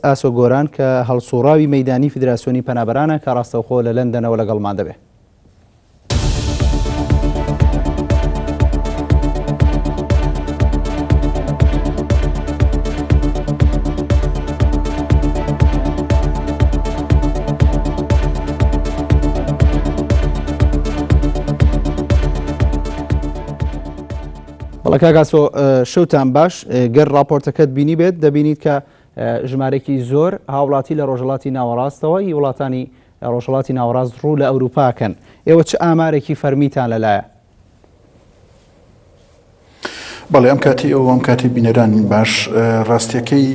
ئاسۆ گۆران کە هەڵسوڕاوی مەیدانی فیدراسیۆنی پەنابەرانە کە ڕاستەوخۆ لە لەندەنەوە لەگەڵمان دەبێت. بەڵێ کاکاسۆ شەوتان باش گەر راپۆرتەکەت بینی بێت دەبینیت کە ژمارەی زۆر هاوڵاتی لە ڕۆژهەڵاتی ناوەڕاستەوە هی وڵاتانی ڕۆژهەڵاتی ناوەڕاست ڕوو لە ئەوروپاکەن. ئێوە چه ئامارێکی فەرمیتان لەلایە؟ بەڵێ ئەم کاتی ئەو ئەم کاتی بینەرانی باش ڕاستیەکەی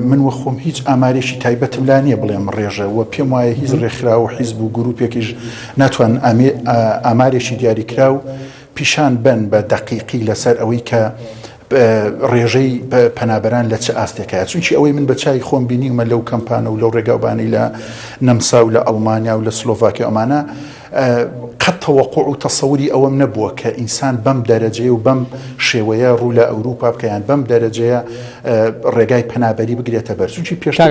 من وە خۆم هیچ ئامارێکی تایبەتم لا نییە بڵێم ڕێژە و پێم وایە هیچ ڕێکخرا و حیزب و گروپێکیش ناتوان ئامارێکی دیاریکرا و پیشان بن بە دقیقی لەسەر ئەوەی کە ڕێژەی پەنابەران لە چه ئاستێکایە، چونکی ئەوەی من بە چای خۆم بینیمە لەو کەمپانە و لەو ڕێگاوبانەی لە نەمسا و لە ئەڵمانیا و لە سلۆڤاکیا ئەمانە قەت تەوەقوع و تەسەوری ئەوەم نەبووە کە ئینسان بەم دەرەجەیە و بەم شێوەیە ڕوو لە ئەوروپا بکەیان بەم دەرەجەیە ڕێگای پەنابەری بگرێتە بەر، چونکی پێشتر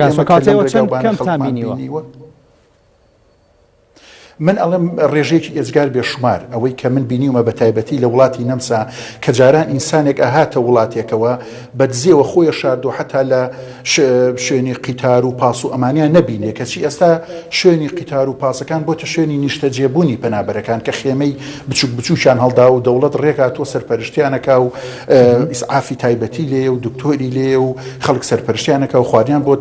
من ئەڵم ڕێژەیەکی ئێزگار بێشمار ئەوەی کە من بینیومە بە تایبەتی لە وڵاتی نەمسا کە جاران ئینسانێک ئاهاتە وڵاتێکەوە بەدزیەوە خۆیە شاردو حتا لە شوێنی قیتار و پاس و ئەمانیان نەبینێ کەچی ئێستا شوێنی قیتار و پاسەکان بۆتە شوێنی نیشتەجێبوونی پەنابەرەکان کە خێمەی بچوک بچووکیان هەڵدا و دەوڵەت ڕێکاتوە سەرپەرشتیانەکە و ئیسعافی تایبەتی لێ و دکتۆری لێ و خەڵک سەرپەرشتیانەکە و خواریان بۆ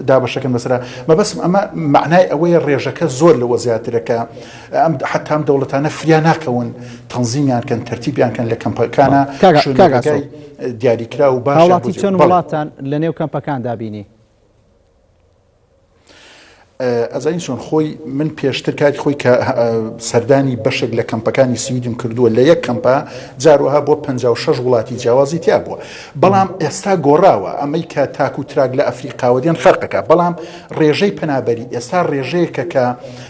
دابەشەکەن بەسەرا مەبەسم ئەمە معنای ئەوەیە ڕێژەکە زۆر لەوە زیاتر حتى ئەم دەوڵەتانە فریا ناکەون تەنزیمیان کەن تەرتیبیان کەن لە کەمپەکانە شوێنەکەی دیاریکرا و باش. هاوڵاتی چەند وڵاتان لە نێو کەمپەکان دابینی؟ ئەزانین چۆن خۆی من پێشتر کاتی خۆی کە سەردانی بەشێک لە کەمپەکانی سویدم کردووە لە یەک کەمپە جاروەها بۆ 56 وڵاتی جیاوازی تیا بووە، بەڵام ئێستا گۆڕاوە ئەمەی کە تاک و تراک لە ئەفریقاوەدیان فەرقەکە، بەڵام ڕێژەی پەنابەری ئێستا ڕێژەیەکە کە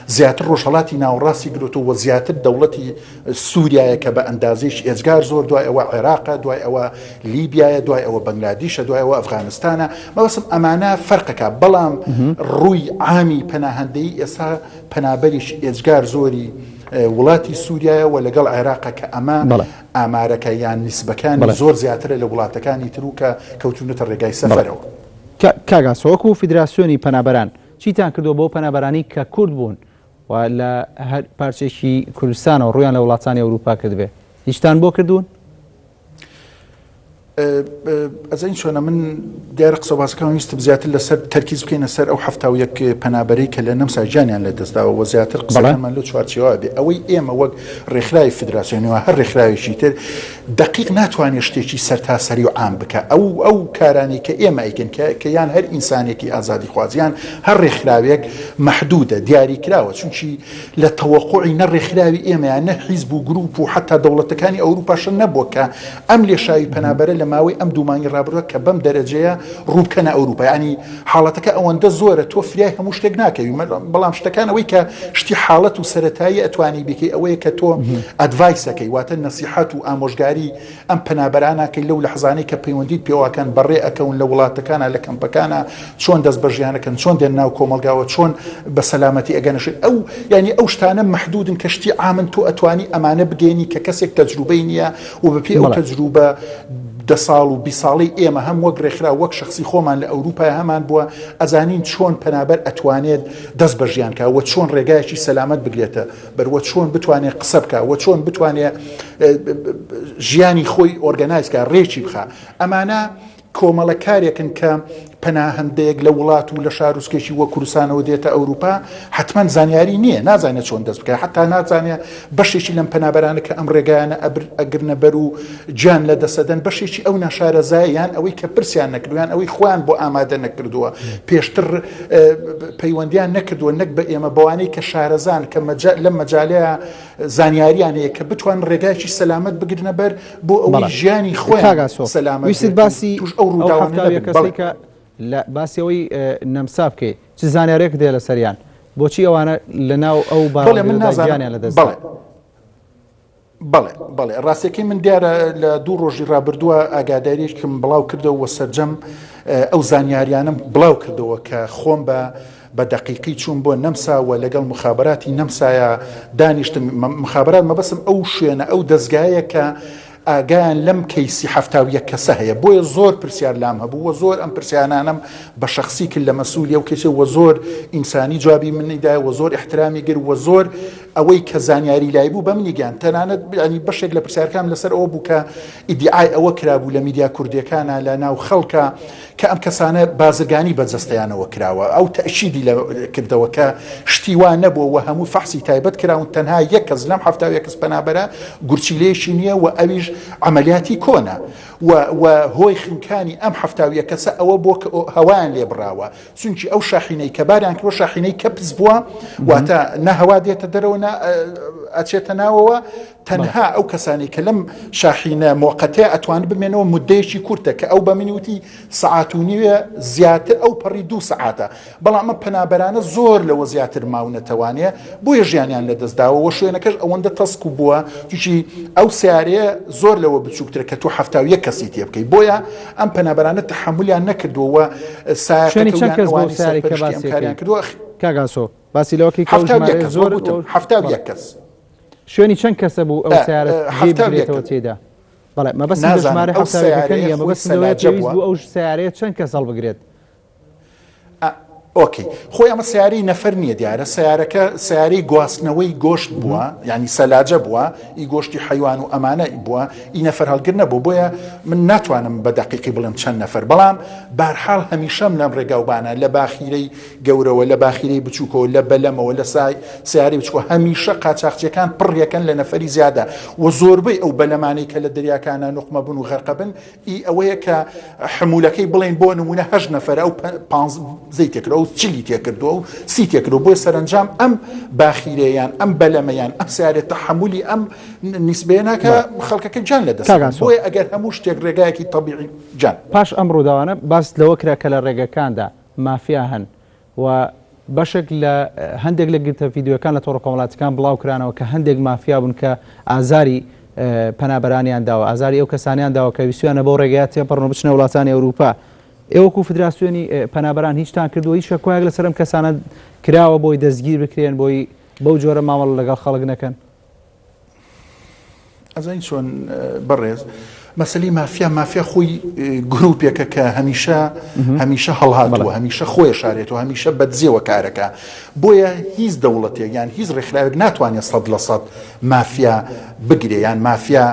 زیاتر ڕۆژهەڵاتی ناوەڕاستی گرتووە زیاتر دەوڵەتی سووریایە کە بە ئەندازەیەکی ئێجگار زۆر دوای ئەوە عێراقە، دوای ئەوە لیبیایە، دوای ئەوە بەنگلادیشە، دوای ئەوە ئەفغانستانە، مەبەسم ئەمانە فەرقەکە، بەڵام ڕووی عامی پەناهەندەی ئێستا پەنابەریش ئێجگار زۆری وڵاتی سووریایە و لەگەڵ عێراقە کە ئەمە ئامارەکە یان نیسبەکانی زۆر زیاترە لە وڵاتەکانی تر و کە کەوتونەتە ڕێگای سەفەرەوە. کاگاسۆ وەکو فیدراسیۆنی پەنابەران چیتان کردو بۆ پەنابەرانی کە کورد بوون و لە هەر پارچێکی کوردستانەوە ڕویان لە وڵاتانی ئەوروپا کردبێ، هیچتان بۆ کردوون؟ ئەزین چۆنە من دیارە قسە باسەکان ویستم زیاتر لەسەر تەرکیز بکەینە سەر ئەو 71 پەنابەرەی کە لە نەمسا گیانیان لە دەستداوە و زیاتر قسەکانمان لەو چوارچێوە بێ ئەوەی ئێمە وەک ڕێکخراوی فیدراسیۆنیەوە هەر ڕێکخراوێکی تر دقیق ناتوانێت شتێکی سەرتاسەری و عام بکە ئەو کارانی کە ئێمە ئەیکەن کە یان هەر ئینسانێکی ئازادی خوازیان هەر ڕێکخراوێک مەحدودە دیاری کراوە، چونکی لە تەوەقوعی نە ڕێکخراوی ئێمەیان نە حیزب و گروپ و حتا دەوڵەتەکانی ئەوروپاشە نەبووە کە ئەم لێشاوی پەنابەرە لە ماوەی ئەم دوومانی ڕابردووە کە بەم دەرەجەیە ڕووبکەنە ئەوروپا، ینی حاڵەتەکە ئەوەندە زۆرە تۆ فریای هەموو شتێک ناکەوی، بەڵام شتەکان ئەوەی کە شتی حاڵەت و سەرەتایی ئەتوانی بکەی ئەوەیە کە تۆ ئەدڤایسەکەی واتە نەسیحەت و ئامۆژگاری ئەم پەنابەرانەکەی لەو لەحظانەی کە پەیوەندیت پێوەکەن بەڕێ ئەکەون لە وڵاتەکانە لە کەمپەکانە چۆن دەست بەژیانەکەن چۆن دێن ناو کۆمەلگاوە چۆن بە سەلامەتی ئەگەنەشن ئەو ینی ئەو شتانە مەحدودن کە شتی عامن تۆ ئەتوانی ئەمانە بگەینی کە کەسێک تەجروبەی نییە و بەپێ ئەو تەجروبە 10 ساڵ و 20 ساڵی ئێمە هەم وەک ڕێکخرا وەک شخصی خۆمان لە ئەوروپای هەمان بووە ئەزانین چۆن پەنابەر ئەتوانێت دەست بەژیانکە وە چۆن ڕێگایەکی سەلامەت بگرێتە بەروە چۆن بتوانێت قسە بکە وە چۆن بتوانێت ژیانی خۆی ئۆرگەنایزکە ڕێکی بخە. ئەمانە کۆمەڵە کارێکن کە پەناهەندەیەک لە وڵات و لە شارۆچکێکی وە کوردستانەوە دێتە ئەوروپا حتمما زانیاری نییە، نازانێت چۆن دەست بکە، حتا نازانێت بەشێکی لەم پەنابەرانە کە ئەم ڕێگایانە ئەگرنە بەر و گیان لە دەسەدەن بەشێکی ئەو ناشارەزاییان ئەوەی کە پرسیان نەکردویان ئەوەی خۆیان بۆ ئامادە نەکردووە پێشتر پەیوەندیان نەکردووە نەک بە ئێمە بەوانەی کە شارەزان کە لەم مەجالەیە زانیاریانەیە کە بتوان ڕێگایکی سەلامەت بگرنە بەر بۆ ئەوەی ژیانی خۆیان سەلامەت بکەن. لە باسیەوەی نەمسا بکەیت چ زانیارێک دێ لە سەریان بۆچی ئەوانە لە ناو ئەو باڵێ منازانیان لە دەست بەڵێ ڕاستێکی من دیارە لە دوو ڕۆژی ڕابردووە ئاگاداریێکم بڵاو کردەوە وە سەرجەم ئەو زانیاریانم بڵاو کردەوە کە خۆم بە دقیقی چوون بۆ نەمساوە لەگەڵ مخابراتی نەمسایە دانیشتم مخابرات مەبەسم ئەو شوێنە ئەو دەستگایە کە ئاگیان لەم کەیسی هەفتاویە کەسە هەیە بۆیە زۆر پرسیار لام هەبوو وە زۆر ئەم پرسیانانم بە شخصی کرد لە مەسئولی ئەو کەسە وە زۆر ئینسانی جوابی منیدا وە زۆر احترامی گر وە زۆر ئەوەی کە زانیاری لای بوو بە منیگەیان تەنانەت ینی بەشێک لە پرسیارەکان لەسەر ئەوە بوو کە ئیدعای ئەوە کرابوو لە میدیا کوردیەکانە لە ناو خەڵکە کە ئەم کەسانە بازرگانی بەجەستەیانەوە کراوە ئەو تەشیدی لە کردەوە کە شتیوان نەبووە و هەموو فەحسی تایبەت کراون تەنها یەک کەس لەم هەفتاویە کەس پەنابەرە گورچیلەیەکی نییە و ئەویش عملیاتی کۆنە و هۆی خنکانی ئەم هەفتاویە کەسە ئەوە بۆ هەوایان لێ بڕاوە چونکی ئەو شاحینەی کە باریان کردوە شاحینەی کەپز بووە واتە نە هەوا دێتە دەرەوە ئەچێتە ناوەوە تەنها ئەو کەسانی کە لەم شاحینە مۆقەتەیە ئەتوان بمێنەوە مدەیەکی کورتە کە ئەو بە منیوتی سەعات و نیوە زیاتر ئەو پەڕی 2 سەعاتە بەڵام ئەم پەنابەرانە زۆر لەوە زیاتر ماونەتەوانێ بۆیە ژیانیان لەدەستداوە و شوێنەکەش ئەوەندە تەسک بووە تووشی ئەو سیارەیە زۆر لەوە بچووکترە کە تو 71 کەسی تێ بکەیت بۆیە ئەم پەنابەرانە تەحملیان نەکردووە سایەکەیان کردووە کاگاسۆ باسی لەوەکی زۆر 71 کەس شوێنی چەند کەسە بوو ئەو سیارەتەوە تێدا بەڵێ مەبەست ژمارە هەفتاویەکەنیە مەبەستەوەی پێویست بوو ئەو سیارەیە چەند کەس هەڵبگرێت ئۆکی خۆی ئەمە سیارەی نەفەر نییە دیارە سیارەکە سیارەی گواستنەوەی گۆشت بووە ینی سەلاجە بووە ئی گۆشتی حیوان و ئەمانە بووە ئی نەفەر هەڵگر نەبوو بۆیە من ناتوانم بە دقیقی بڵێم چەند نەفەر بەڵام بەرحاڵ هەمیشەم لەم ڕێگاوبانە لە باخیرەی گەورەوە لە باخیرەی بچووکەوە لە بەلەمەوە لە سیاری بچووکە هەمیشە قاچاقچیەکان پڕیەکەن لە نەفەری زیادە و زۆربەی ئەو بەلەمانەی کە لە دەریاکانە نوقمە بوون و غەرقە بن ئی ئەوەیە کە حمولەکەی بڵێن بۆ نمونە 8 نەفەر ئەو 5 زەیتێکرەوە چلی تێکردووە و سی تێکردو بۆی سەرنجام ئەم باخیرەیان ئەم بەلەمەیان ئەم سیارێت تەحملی ئەم نیسبێنە کە خەڵکەکە جان لەدەست بۆیە ئەگەر هەموو شتێک ڕێگایەکی طبیعی جان پاش ئەم ڕووداوانە باس لەوە کرا کە لە ڕێگەکاندا مافیا هەن و بەشێک لە هەندێک لە گرتە ڤیددیوەکان لە تۆڕە کۆمەڵاتەکان بڵاو کرانەوە کە هەندێک مافیا بوون کە ئازاری پەنابەرانیان داوە ئازاری ئەو کەسانیان داوە کە ویسویانە بۆ ڕێگەیات تێپەڕن بچنە وڵاتانی ئەوروپا ئێوەکو فدراسیۆنی پەنابەران هیچتان کردووە هیچ شەکوایەک لەسەرم کەسانە کراوە بۆی دەستگیر بکرێن بۆی بەو جۆرە مامەڵ لەگەڵ خەڵک نەکەن ئەزین چۆن بەڕێز مەسەلی مافیا خۆی گروپێکە کە هەمیشە هەڵهاتووە هەمیشە خۆی شارێتەوە هەمیشە بەدزیەوە کارەکە بۆیە هیچ دەوڵەتێک یان هیچ ڕێکخراوێک ناتوانێت 100% مافیا بگرێ یان مافیا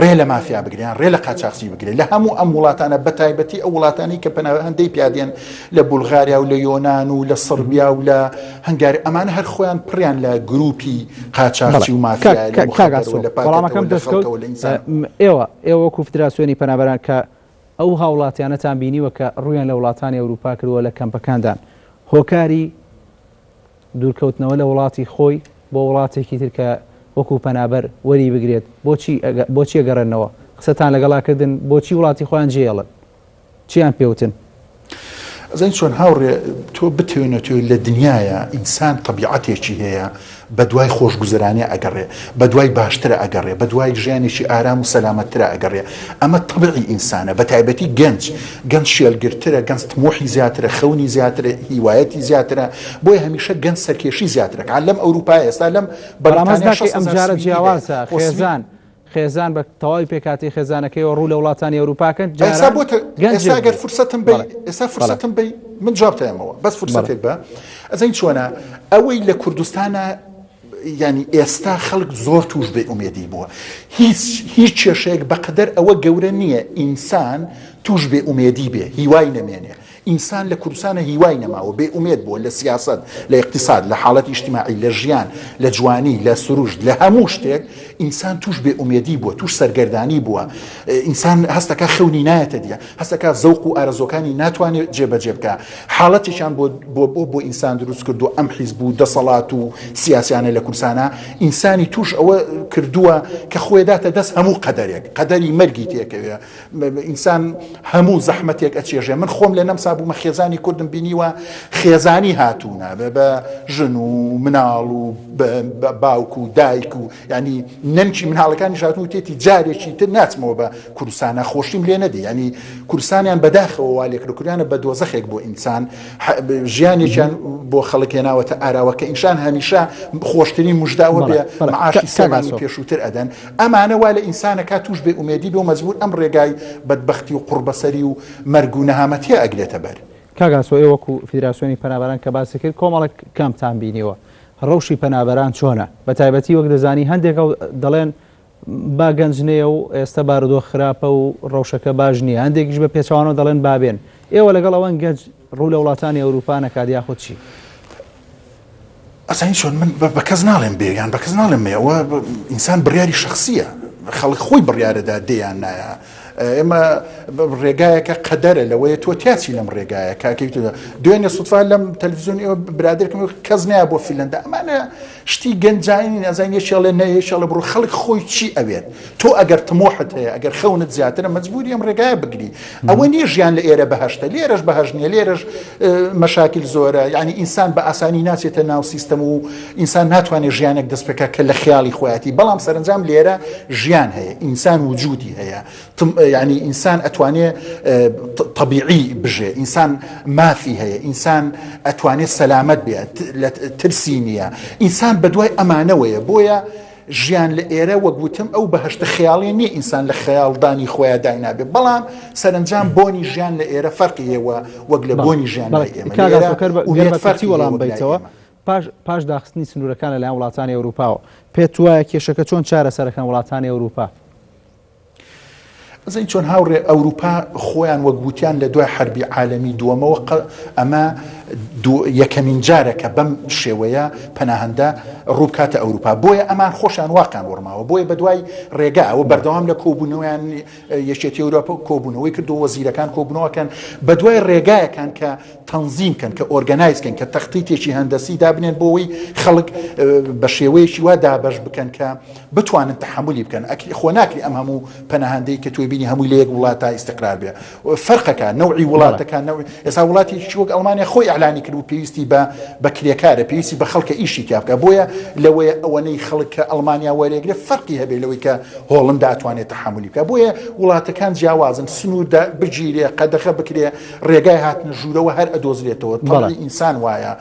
ڕێ لە مافیا بگریان ڕێ لە قاچاقچی بگرێت لە هەموو ئەم وڵاتانە بەتایبەتی ئەو وڵاتانی کە هەندەی پیادێن لە بولغاریا و لە یۆناان و لە سربیا و لە هەنگاری ئەمانە هەر خۆیان پڕیان لە گروپی قاچاقچی و مافیا بەڵامەکەم دەستکەوت ئێوە وەکو فدراسیۆنی پەنابەران کە ئەو هاوڵاتیانەتان بینیوە کە ڕویان لە وڵاتانی ئەوروپا کردووە لە کەمپەکاندان هۆکاری دوورکەوتنەوە لە وڵاتی خۆی بۆ وڵاتێکی تر کە وەکو پەنابەر وەری بگرێت بۆچی ئەگەڕێنەوە قسەتان لەگەڵاکردن بۆچی وڵاتی خۆیان جێڵن چیان پێوتن ئەزین چۆن هاوڕێ تۆ بتوێنێتەوە لە دنیاە ئینسان طبیعەتێکی هەیە بە دوای خۆشگوزەرانێ ئەگەڕێ بە دوای باشترە ئەگەڕێ بە دوای ژیانێکی ئارام و سەلامەتترە ئەگەڕێ ئەمە طبیعی ئینسانە بە تایبەتی گەنج شێلگرترە گەنج تمۆحی زیاترە خەونی زیاترە هیوایەتی زیاترە بۆیە هەمیشە گەنج سەرکێشی زیاترە لەم ئەوروپای ئێستا لەم بەڵامەزداکەی ئەم جارە جیاوازە خێزان بە تەواوی پێکاتی خێزانەکەیەوە ڕوو لە وڵاتانی ئەوروپاکەن ئێستا ئەگەر فرسەتم بی ئێستا فرسەتم بی من جوابتەمەوە بەس فرسەتێک بە ئەزین چۆنە ئەوەی لە کوردستانە ینی ئێستا خەڵک زۆر توش بێ ئومێدی بووە هیچ کێشەیەک بەقدر ئەوە گەورە نییە ئینسان توش بێ ئومێدی بێ هیوای نەمێنێ ئینسان لە کوردستانە هیوای نەماوە بێ ئومێد بووە لە سیاست لە اقتصاد لە حاڵەتی اجتماعی لە ژیان لە جوانی لە سروشت لە هەموو شتێک ئینسان توش بێ ئومێدی بووە توش سەرگەردانی بووە ئینسان هەستەکە خەونی نایەتە دیە هەستەکە زەوق و ئارەزۆکانی ناتوانێت جێبەجێ بکە حاڵەتێکیان بۆ ئینسان دروست کردو ئەم حیزب و دەسەڵات و سیاسیانە لە کوردستانە ئینسانی توش ئەوە کردووە کە خۆی داتە دەست هەموو قەدەری مەرگی تێکەوێ ئینسان هەموو زەحمەتێک ئەچێژێ من خۆم لە نەمسا بوومە خێزانی کوردم بینیوە خێزانی هاتوونە بە ژن و مناڵ و باوک و دایک و ینی نەنکی مناڵەکانی ژاتون و تێتی جارێکی تر ناچمەوە بە کوردستانە خۆشیم لێ نەدی ینی کوردستانیان بەداخەوە والێکردکوریانە بە دۆزەخێک بۆ ئینسان ژیانێکیان بۆ خەڵکێناوەتە ئاراوە کە ئینسان هەمیشە خۆشترین مژداوە بێ معاشی سەمانی پێشووتر ئەدەن ئەمانە وا لە ئینسانەکە توش بێ ئومێدی بێ و مەجبور ئەم ڕێگای بەدبەختی و قوربەسەری و مەرگ و نەهامەتیە ئەگرێتە بەر. کاگاسۆ ئێ وەکو فیدراسیۆنی پەنابەران کە باسی کرد کۆمەڵک کەمتان بینیوە ڕەوشی پەنابەران چۆنە بە تایبەتی وەک دەزانی هەندێک دەڵێن با گەنجنەیە و ئێستا بارودۆ خراپە و ڕەوشەکە باش نییە هەندێکیش بە پێچوانەوە دەڵێن بابێن ئێوە لەگەڵ ئەوەن گەنج ڕوو لە وڵاتانی ئەوروپا نەکات یاخود چی؟ ئەسانی چۆن من بە کەس ناڵێم بێ یان بە کەس ناڵێم ئەوە ئینسان بڕیاری شخصیە خەڵک خۆی بڕیارەدا دێیان نایە ئێمە ڕێگایەکە قەدەرە لەوەیە تۆ تیاچی لەم ڕێگایە کاکەیت دوێنێ سوتفا لەم تەلڤیزیۆنی ئێوە برادێکم کەس نایە بۆ فیلەندا ئەمانە شتی گەنجانی نازانین یەکێڵێ نەیەشەڵە بڕۆ خەڵک خۆی چی ئەوێت تۆ ئەگەر تمۆحت هەیە ئەگەر خەونت زیاترە مەجبوری ئەم ڕێگایە بگری ئەوە نییە ژیان لە ئێرە بەهەشتە لێرەش بەهەش نییە لێرەش مەشاکل زۆرە یعنی ئینسان بە ئاسانی ناچێتە ناو سیستەم و ئینسان ناتوانێت ژیانێک دەست بکە کە لە خیاڵی خۆیەتی بەڵام سەرنجام لێرە ژیان هەیە ئینسان وجودی هەیە يعني إنسان أتواني طبيعي بجي إنسان ما في هي إنسان أتواني سلامت بيها ترسينية إنسان بدواي أمانوية بويا ژیان لە ئێرە وەگوتم ئەو بەهشتە خەیاڵی نییە ئینسان لە خەیاڵدانی خۆیان داینابێ بەڵام سەرنجام بۆنی ژیان لە ئێرە فەرقی هەیە وەک لە بۆنی ژیان ئێمەفەرتی وەڵام بێتەوە پاش داخستنی سنوورەکان لەلایەن وڵاتانی ئەوروپاوە پێت وایە کێشەکە چۆن چارەسەرەکان وڵاتانی ئەوروپا زين چۆن هاوڕێ ئەوروپا خۆیان وەگوتیان لە دوای حربی عالەمی دووەمەوە ئەمە یەکەمین جارێکە بەم شێوەیە پەناهەندە ڕووبکاتە ئەوروپا بۆیە ئەمان خۆشیان واقعان وەرماوە بۆیە بە دوای ڕێگا ئەوە بەردەوام لە کۆبوونەوەیان یەکێتی ئەوروپا کۆبوونەوەی کردو وەزیرەکان کۆبوونەوەکەن بە دوای ڕێگایەکان کە تەنزیمکەن کە ئۆرگەنایزکەن کە تەختیتێکی هەندەسی دابنێن بۆەوەی خەڵک بە شێوەیەکی وا دابەش بکەن کە بتوانن تەحملی بکەن خۆ ناکری ئەم هەموو پەناهەندەی کە توی بینی هەمووی لە یەک وڵاتە ئیستقرار بێ فەرقەکە نەوعی وڵاتەکان ئێستا وڵاتی وەک ئەڵمانیا خۆی ئەعلانی کرد و پێویستی بە کرێکارە پێویستی بە خەڵکە ئیشی تیا بکە بۆیە لەوەیە ئەوەنەی خەڵک کە ئەڵمانیا وەرێگرێ فەرقی هەبێ لەوەی کە هۆڵندا ئەتوانێت تەحملی بکە بۆیە وڵاتەکان جیاوازن سنووردا بگیرێ قەدەخە بکرێ ڕێگای هاتنە ژوورەوە هەر ئەدۆزرێتەوە تەڵی ئینسان وایە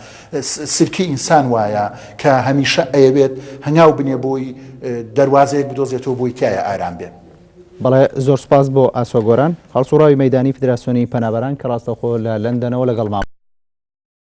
سرکی ئینسان وایە کە هەمیشە ئەیەوێت هەنگاو بنێ بۆی دەواازەیەک بدۆزێتەوە بۆی تایە ئارام بێت. بەڵێ زۆر سپاس بۆ ئاسۆگۆران هەڵسوڕاوی مەیدانی فیدراسیۆنی پەنابەران کە ڕاستەوخۆ لە لەندەنەوە لەگەڵ مام